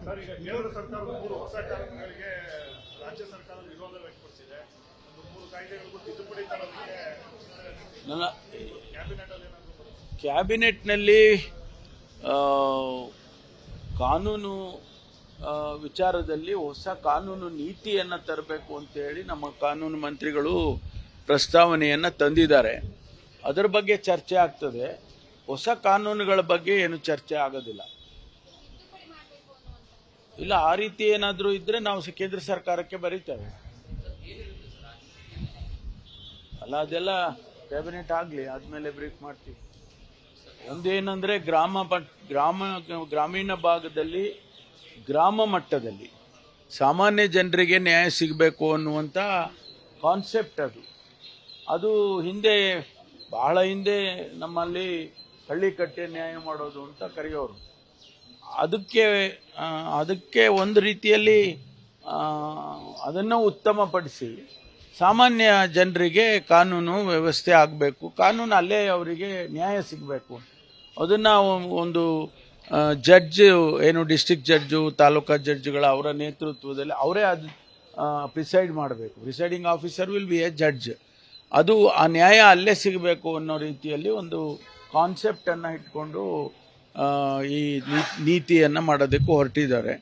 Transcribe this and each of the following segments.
Sir, ಈಗ ಕೇಂದ್ರ ಸರ್ಕಾರದ 3 ಹೊಸ ಕಾನೂನುಗಳಿಗೆ ರಾಜ್ಯ ಸರ್ಕಾರ ವಿರೋಧ ವ್ಯಕ್ತಪಡಿಸಿದೆ. 3 ಕಾಯ್ದೆಗಳಿಗೂ ತಿದ್ದುಪಡಿ ತರೋದಕ್ಕೆ ಕ್ಯಾಬಿನೆಟ್ನಲ್ಲಿ ಕಾನೂನು ವಿಚಾರದಲ್ಲಿ ಹೊಸ ಕಾನೂನು ನೀತಿಯನ್ನು ತರಬೇಕು ಅಂತೇಳಿ ನಮ್ಮ ಕಾನೂನು ಮಂತ್ರಿಗಳು ಪ್ರಸ್ತಾವನೆಯನ್ನು ತಂದಿದ್ದಾರೆ. ಅದರ ಬಗ್ಗೆ ಚರ್ಚೆ ಆಗ್ತದೆ. ಹೊಸ ಕಾನೂನುಗಳ ಬಗ್ಗೆ ಏನು ಚರ್ಚೆ ಆಗೋದಿಲ್ಲ. ಇಲ್ಲ, ಆ ರೀತಿ ಏನಾದರೂ ಇದ್ರೆ ನಾವು ಕೇಂದ್ರ ಸರ್ಕಾರಕ್ಕೆ ಬರೀತೇವೆ. ಅಲ್ಲ, ಅದೆಲ್ಲ ಕ್ಯಾಬಿನೆಟ್ ಆಗಲಿ, ಆದಮೇಲೆ ಬ್ರೀಫ್ ಮಾಡ್ತೀವಿ. ಒಂದೇನಂದ್ರೆ ಗ್ರಾಮೀಣ ಭಾಗದಲ್ಲಿ, ಗ್ರಾಮ ಮಟ್ಟದಲ್ಲಿ ಸಾಮಾನ್ಯ ಜನರಿಗೆ ನ್ಯಾಯ ಸಿಗಬೇಕು ಅನ್ನುವಂಥ ಕಾನ್ಸೆಪ್ಟ್ ಅದು ಹಿಂದೆ, ಬಹಳ ಹಿಂದೆ ನಮ್ಮಲ್ಲಿ ಹಳ್ಳಿ ಕಟ್ಟೆ ನ್ಯಾಯ ಮಾಡೋದು ಅಂತ ಕರೆಯೋರು. ಅದಕ್ಕೆ ಒಂದು ರೀತಿಯಲ್ಲಿ ಅದನ್ನು ಉತ್ತಮಪಡಿಸಿ ಸಾಮಾನ್ಯ ಜನರಿಗೆ ಕಾನೂನು ವ್ಯವಸ್ಥೆ ಆಗಬೇಕು, ಕಾನೂನು ಅಲ್ಲೇ ಅವರಿಗೆ ನ್ಯಾಯ ಸಿಗಬೇಕು. ಅದನ್ನು ಒಂದು ಜಡ್ಜ್, ಏನು ಡಿಸ್ಟ್ರಿಕ್ಟ್ ಜಡ್ಜು, ತಾಲೂಕಾ ಜಡ್ಜ್ಗಳ ಅವರ ನೇತೃತ್ವದಲ್ಲಿ ಅವರೇ ಅದು ಪ್ರಿಸೈಡ್ ಮಾಡಬೇಕು. Presiding officer will be A judge. ಅದು ಆ ನ್ಯಾಯ ಅಲ್ಲೇ ಸಿಗಬೇಕು ಅನ್ನೋ ರೀತಿಯಲ್ಲಿ ಒಂದು ಕಾನ್ಸೆಪ್ಟನ್ನು ಇಟ್ಕೊಂಡು ಈ ನೀತಿಯನ್ನು ಮಾಡೋದಕ್ಕೂ ಹೊರಟಿದ್ದಾರೆ.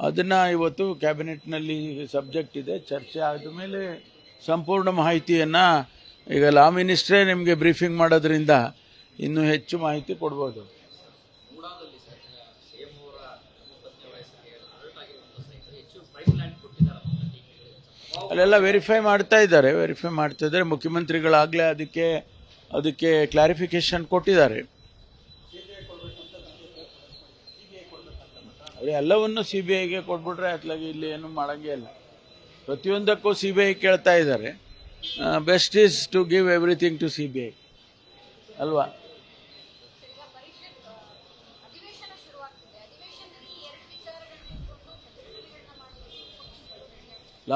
ಅದನ್ನು ಇವತ್ತು ಕ್ಯಾಬಿನೆಟ್ನಲ್ಲಿ ಸಬ್ಜೆಕ್ಟ್ ಇದೆ. ಚರ್ಚೆ ಆದ ಮೇಲೆ ಸಂಪೂರ್ಣ ಮಾಹಿತಿಯನ್ನು, ಈಗ ಲಾ ಮಿನಿಸ್ಟ್ರೇ ನಿಮಗೆ ಬ್ರೀಫಿಂಗ್ ಮಾಡೋದ್ರಿಂದ ಇನ್ನೂ ಹೆಚ್ಚು ಮಾಹಿತಿ ಕೊಡ್ಬೋದು. ಅಲ್ಲೆಲ್ಲ ವೆರಿಫೈ ಮಾಡ್ತಾ ಇದ್ದಾರೆ. ಮುಖ್ಯಮಂತ್ರಿಗಳಾಗಲೇ ಅದಕ್ಕೆ ಕ್ಲಾರಿಫಿಕೇಶನ್ ಕೊಟ್ಟಿದ್ದಾರೆ. ಎಲ್ಲವನ್ನು CBIಗೆ ಕೊಟ್ಬಿಟ್ರೆ ಅತ್ಲಾಗಿ ಇಲ್ಲಿ ಏನು ಮಾಡೋಂಗೇ ಇಲ್ಲ. ಪ್ರತಿಯೊಂದಕ್ಕೂ CBI ಕೇಳ್ತಾ ಇದ್ದಾರೆ. Best is to give everything to CBI ಅಲ್ವಾ?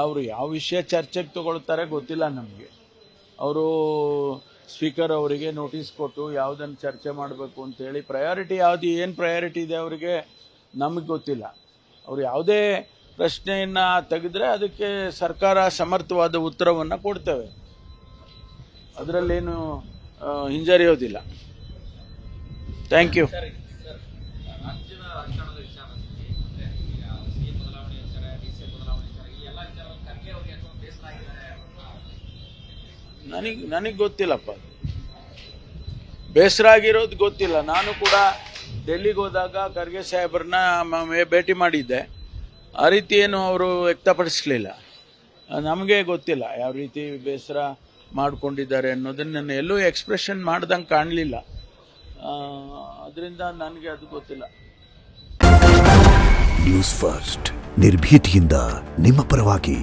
ಅವರು ಯಾವ ವಿಷಯ ಚರ್ಚೆಗೆ ತಗೊಳ್ತಾರೆ ಗೊತ್ತಿಲ್ಲ ನಮಗೆ. ಅವರು ಸ್ಪೀಕರ್ ಅವರಿಗೆ ನೋಟಿಸ್ ಕೊಟ್ಟು ಯಾವುದನ್ನು ಚರ್ಚೆ ಮಾಡಬೇಕು ಅಂತೇಳಿ, ಪ್ರಯಾರಿಟಿ ಏನು ಪ್ರಯಾರಿಟಿ ಇದೆ ಅವರಿಗೆ ನಮಗೆ ಗೊತ್ತಿಲ್ಲ. ಅವರು ಯಾವುದೇ ಪ್ರಶ್ನೆಯನ್ನು ತೆಗೆದ್ರೆ ಅದಕ್ಕೆ ಸರ್ಕಾರ ಸಮರ್ಥವಾದ ಉತ್ತರವನ್ನು ಕೊಡ್ತೇವೆ. ಅದರಲ್ಲೇನು ಹಿಂಜರಿಯೋದಿಲ್ಲ. Thank you. ನನಗೆ ಗೊತ್ತಿಲ್ಲಪ್ಪ, ಬೇಸರ ಆಗಿರೋದು ಗೊತ್ತಿಲ್ಲ. ನಾನು ಕೂಡ ಡೆಲ್ಲಿಗೆ ಹೋದಾಗ ಖರ್ಗೆ ಸಾಹೇಬ್ರನ್ನ ಭೇಟಿ ಮಾಡಿದ್ದೆ. ಆ ರೀತಿ ಏನು ಅವರು ವ್ಯಕ್ತಪಡಿಸಲಿಲ್ಲ. ನಮಗೆ ಗೊತ್ತಿಲ್ಲ ಯಾವ ರೀತಿ ಬೇಸರ ಮಾಡಿಕೊಂಡಿದ್ದಾರೆ ಅನ್ನೋದನ್ನು ನಾನು ಎಲ್ಲೂ ಎಕ್ಸ್ಪ್ರೆಷನ್ ಮಾಡ್ದಂಗೆ ಕಾಣಲಿಲ್ಲ. ಅದರಿಂದ ನನಗೆ ಅದು ಗೊತ್ತಿಲ್ಲ. ನ್ಯೂಸ್ ಫಸ್ಟ್, ನಿರ್ಭೀತಿಯಿಂದ ನಿಮ್ಮ ಪರವಾಗಿ.